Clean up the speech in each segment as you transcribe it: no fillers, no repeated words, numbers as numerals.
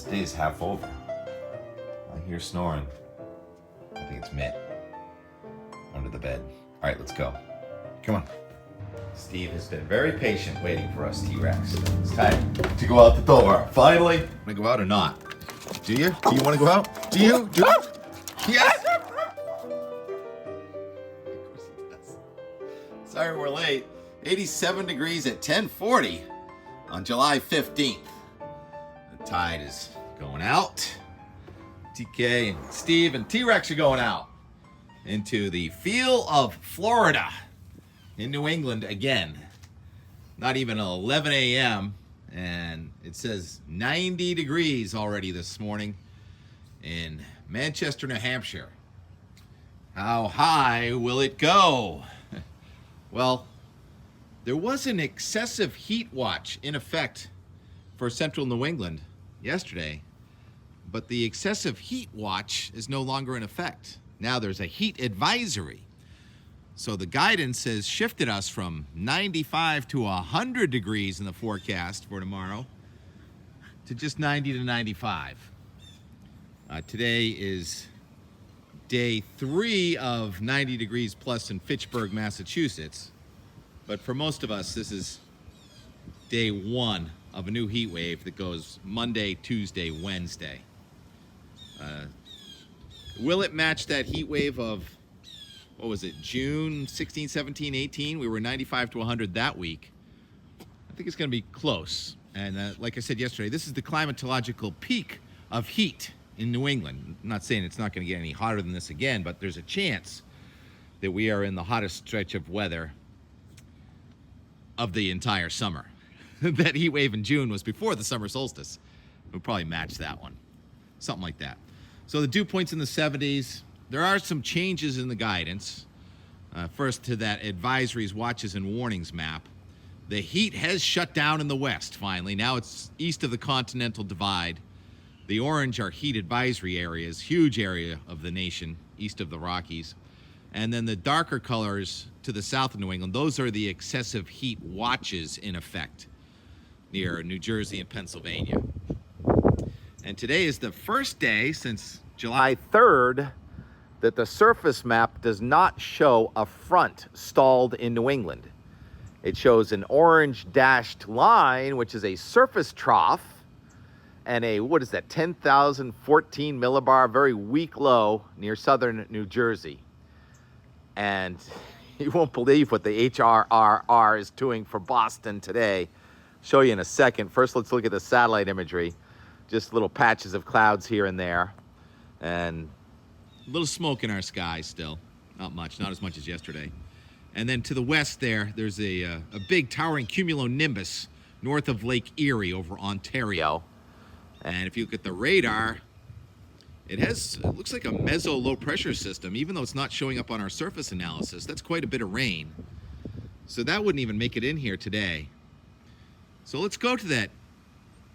This day's half over. I hear snoring. I think it's Mitt. Under the bed. All right, let's go. Come on. Steve has been very patient waiting for us, T-Rex. It's time to go out the door. Finally. Want to go out or not? Do you? Do you want to go out? Do you? Do you? Yes! Of course he does. Sorry we're late. 87 degrees at 10:40 on July 15th. The tide is going out. TK and Steve and T-Rex are going out into the feel of Florida in New England again. Not even 11 a.m. and it says 90 degrees already this morning in Manchester, New Hampshire. How high will it go? Well, there was an excessive heat watch in effect for central New England yesterday, but the excessive heat watch is no longer in effect. Now there's a heat advisory. So the guidance has shifted us from 95 to 100 degrees in the forecast for tomorrow to just 90 to 95. Today is day 3 of 90 degrees plus in Fitchburg, Massachusetts. But for most of us, this is day 1 of a new heat wave that goes Monday, Tuesday, Wednesday. Will it match that heat wave of, what was it, June 16, 17, 18? We were 95 to 100 that week. I think it's going to be close. And like I said yesterday, this is the climatological peak of heat in New England. I'm not saying it's not going to get any hotter than this again, but there's a chance that we are in the hottest stretch of weather of the entire summer. That heat wave in June was before the summer solstice. We'll probably match that one. Something like that. So the dew point's in the 70s. There are some changes in the guidance. First to that advisories, watches, and warnings map. The heat has shut down in the west, finally. Now it's east of the Continental Divide. The orange are heat advisory areas, huge area of the nation, east of the Rockies. And then the darker colors to the south of New England, those are the excessive heat watches in effect near New Jersey and Pennsylvania. And today is the first day since July 3rd that the surface map does not show a front stalled in New England. It shows an orange dashed line, which is a surface trough, and a, 10,014 millibar, very weak low near southern New Jersey. And you won't believe what the HRRR is doing for Boston today. Show you in a second. First, let's look at the satellite imagery. Just little patches of clouds here and there. And a little smoke in our sky still. Not much, not as much as yesterday. And then to the west there's a big towering cumulonimbus north of Lake Erie over Ontario. And if you look at the radar, it looks like a meso low pressure system, even though it's not showing up on our surface analysis. That's quite a bit of rain. So that wouldn't even make it in here today. So let's go to that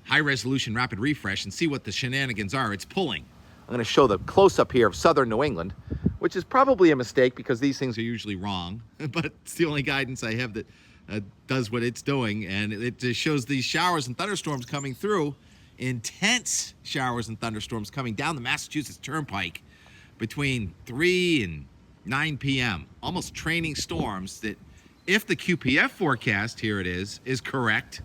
high resolution rapid refresh and see what the shenanigans are it's pulling. I'm going to show the close-up here of southern New England, which is probably a mistake because these things are usually wrong, but it's the only guidance I have that does what it's doing, and it just shows these showers and thunderstorms coming through, intense showers and thunderstorms coming down the Massachusetts Turnpike between 3 and 9 p.m., almost training storms that, if the QPF forecast, here it is correct,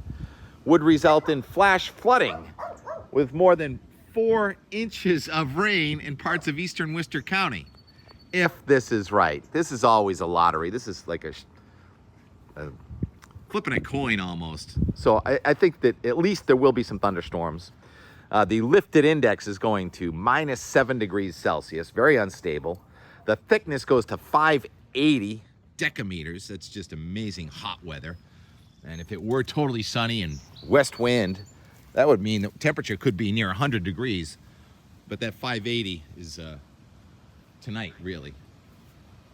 would result in flash flooding with more than 4 inches of rain in parts of eastern Worcester County. If this is right. This is always a lottery. This is like a flipping a coin almost. So I think that at least there will be some thunderstorms. The lifted index is going to minus 7 degrees Celsius, very unstable. The thickness goes to 580 decameters. That's just amazing hot weather. And if it were totally sunny and west wind, that would mean the temperature could be near 100 degrees. But that 580 is tonight, really.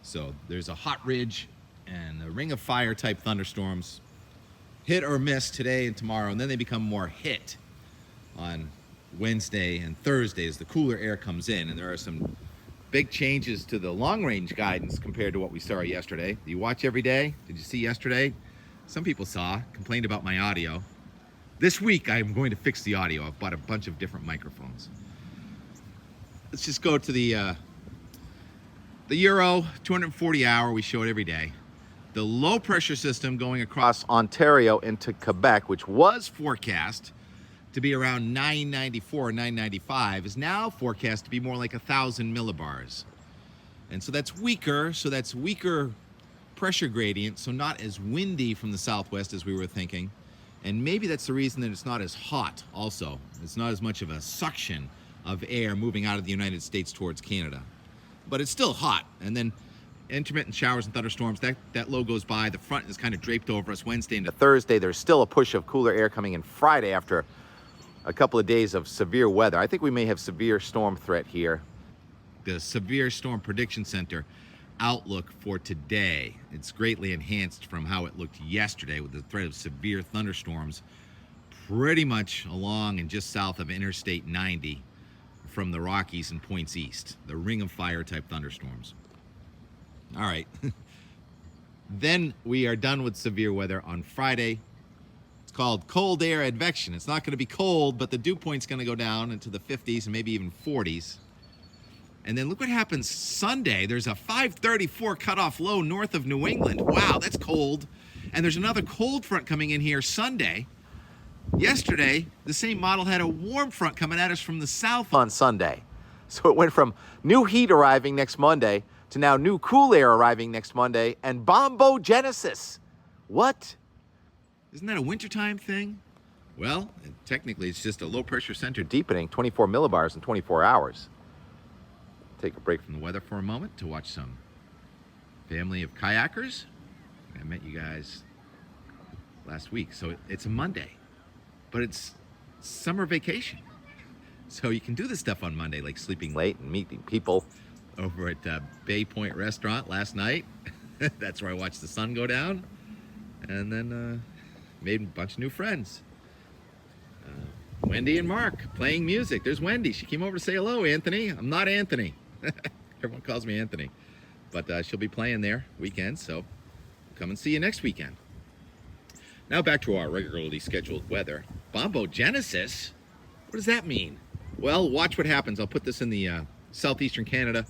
So there's a hot ridge and a ring of fire type thunderstorms. Hit or miss today and tomorrow, and then they become more hit on Wednesday and Thursday as the cooler air comes in. And there are some big changes to the long-range guidance compared to what we saw yesterday. Do you watch every day? Did you see yesterday? Some people complained about my audio. This week, I'm going to fix the audio. I've bought a bunch of different microphones. Let's just go to the Euro 240 hour. We show it every day. The low pressure system going across Ontario into Quebec, which was forecast to be around 994 or 995, is now forecast to be more like 1,000 millibars. And so that's weaker. So that's weaker pressure gradient. So not as windy from the southwest as we were thinking. And maybe that's the reason that it's not as hot also. It's not as much of a suction of air moving out of the United States towards Canada. But it's still hot. And then intermittent showers and thunderstorms, that low goes by. The front is kind of draped over us Wednesday into Thursday. There's still a push of cooler air coming in Friday after a couple of days of severe weather. I think we may have severe storm threat here. The Severe Storm Prediction Center outlook for today, it's greatly enhanced from how it looked yesterday with the threat of severe thunderstorms pretty much along and just south of Interstate 90 from the Rockies and points east. The ring of fire type thunderstorms. All right. Then we are done with severe weather on Friday. It's called cold air advection. It's not going to be cold, but the dew point's going to go down into the 50s and maybe even 40s. And then look what happens Sunday. There's a 534 cutoff low north of New England. Wow, that's cold. And there's another cold front coming in here Sunday. Yesterday, the same model had a warm front coming at us from the south on Sunday. So it went from new heat arriving next Monday to now new cool air arriving next Monday and bombogenesis. What? Isn't that a wintertime thing? Well, technically it's just a low pressure center deepening 24 millibars in 24 hours. Take a break from the weather for a moment to watch some family of kayakers. I met you guys last week. So it's a Monday, but it's summer vacation. So you can do this stuff on Monday, like sleeping late and meeting people over at Bay Point Restaurant last night. That's where I watched the sun go down. And then made a bunch of new friends. Wendy and Mark playing music. There's Wendy. She came over to say hello, Anthony. I'm not Anthony. Everyone calls me Anthony. But she'll be playing there weekends, so come and see you next weekend. Now back to our regularly scheduled weather. Bombogenesis? What does that mean? Well, watch what happens. I'll put this in the southeastern Canada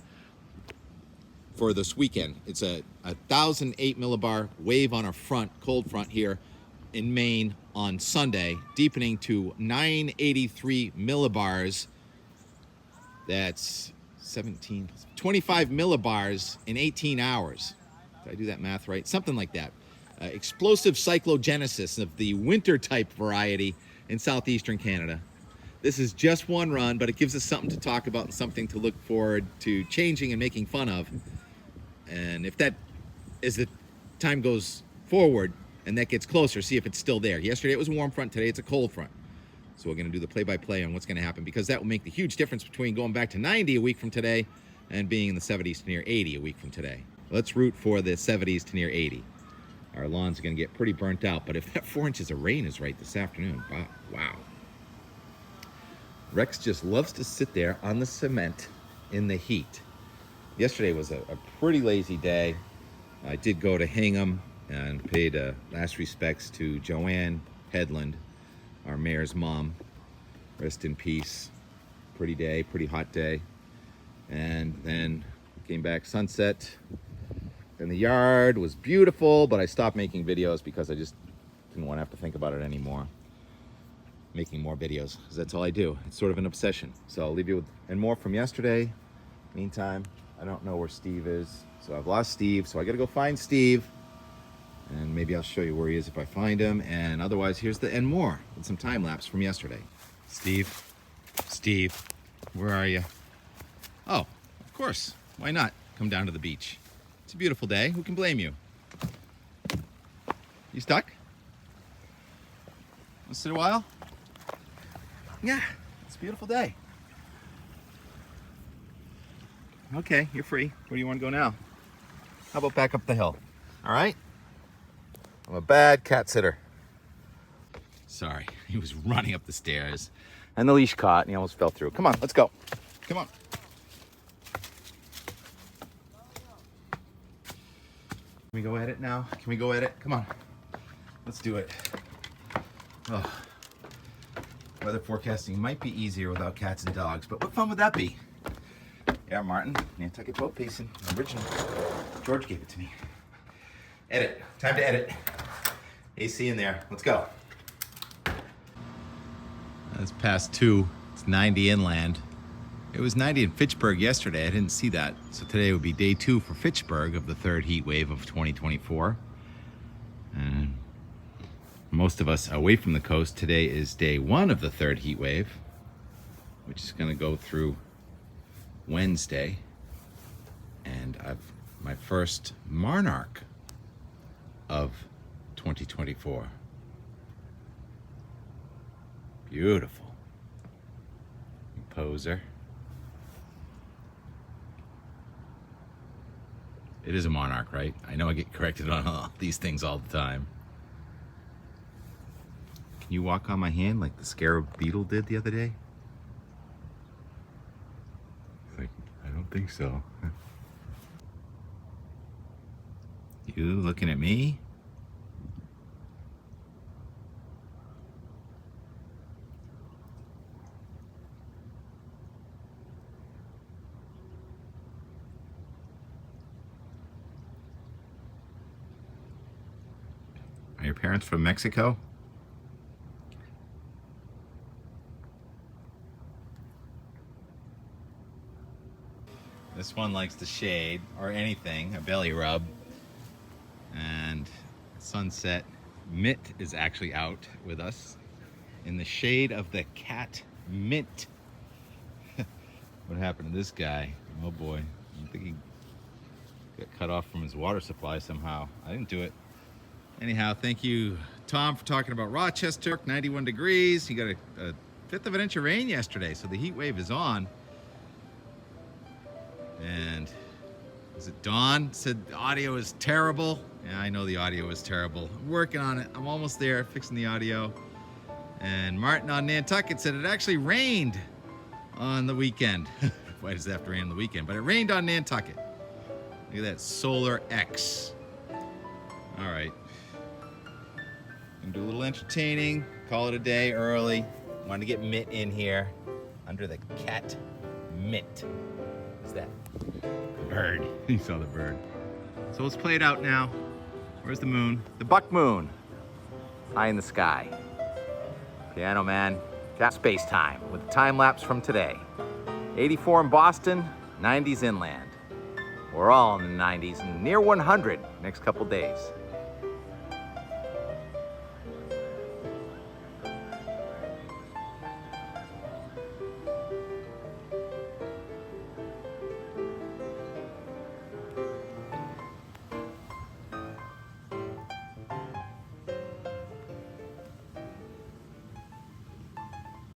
for this weekend. It's a 1,008 millibar wave on a front, cold front here in Maine on Sunday, deepening to 983 millibars. That's 25 millibars in 18 hours. Did I do that math right? Something like that. Explosive cyclogenesis of the winter type variety in southeastern Canada. This is just one run, but it gives us something to talk about and something to look forward to changing and making fun of. And if that, as the time goes forward and that gets closer, see if it's still there. Yesterday it was a warm front, today it's a cold front. So we're going to do the play-by-play on what's going to happen, because that will make the huge difference between going back to 90 a week from today and being in the 70s to near 80 a week from today. Let's root for the 70s to near 80. Our lawns are going to get pretty burnt out, but if that 4 inches of rain is right this afternoon, wow. Rex just loves to sit there on the cement in the heat. Yesterday was a pretty lazy day. I did go to Hingham and paid last respects to Joanne Headland, our mayor's mom. Rest in peace. Pretty day, pretty hot day. And then came back sunset. And the yard was beautiful, but I stopped making videos because I just didn't want to have to think about it anymore. Making more videos, because that's all I do. It's sort of an obsession. So I'll leave you with and more from yesterday. Meantime, I don't know where Steve is. So I've lost Steve, so I gotta go find Steve. And maybe I'll show you where he is if I find him. And otherwise, here's the and more with some time lapse from yesterday. Steve, where are you? Oh, of course. Why not come down to the beach? It's a beautiful day. Who can blame you? You stuck? Want to sit a while? Yeah, it's a beautiful day. Okay, you're free. Where do you want to go now? How about back up the hill? All right? I'm a bad cat sitter. Sorry, he was running up the stairs and the leash caught and he almost fell through. Come on, let's go. Come on. Can we go at it now? Can we go at it? Come on. Let's do it. Oh. weather forecasting might be easier without cats and dogs, but what fun would that be? Yeah, Martin, Nantucket boat pacing, original. George gave it to me. Edit, time to edit. AC in there, let's go. That's past 2. It's 90 inland. It was 90 in Fitchburg yesterday. I didn't see that. So today would be day 2 for Fitchburg of the 3rd heat wave of 2024. And most of us away from the coast, today is day 1 of the 3rd heat wave, which is going to go through Wednesday. And I've my first Monarch of 2024. Beautiful. Poser. It is a Monarch, right? I know I get corrected on all these things all the time. Can you walk on my hand like the scarab beetle did the other day? Like, I don't think so. You looking at me? Are your parents from Mexico? This one likes the shade or anything, a belly rub. And Sunset Mitt is actually out with us in the shade of the cat mint. What happened to this guy? Oh boy, I think he got cut off from his water supply somehow. I didn't do it. Anyhow, thank you, Tom, for talking about Rochester. 91 degrees. You got a 1/5 of an inch of rain yesterday, so the heat wave is on. And was it Dawn said the audio is terrible? Yeah, I know the audio is terrible. I'm working on it. I'm almost there, fixing the audio. And Martin on Nantucket said it actually rained on the weekend. Why does it have to rain on the weekend? But it rained on Nantucket. Look at that solar X. All right. Gonna do a little entertaining. Call it a day early. Wanted to get Mitt in here under the cat mitt. What's that? Bird. You saw the bird. So let's play it out now. Where's the moon? The buck moon. High in the sky. Piano Man. Got space time with the time lapse from today. 84 in Boston, 90s inland. We're all in the 90s and near 100 next couple days.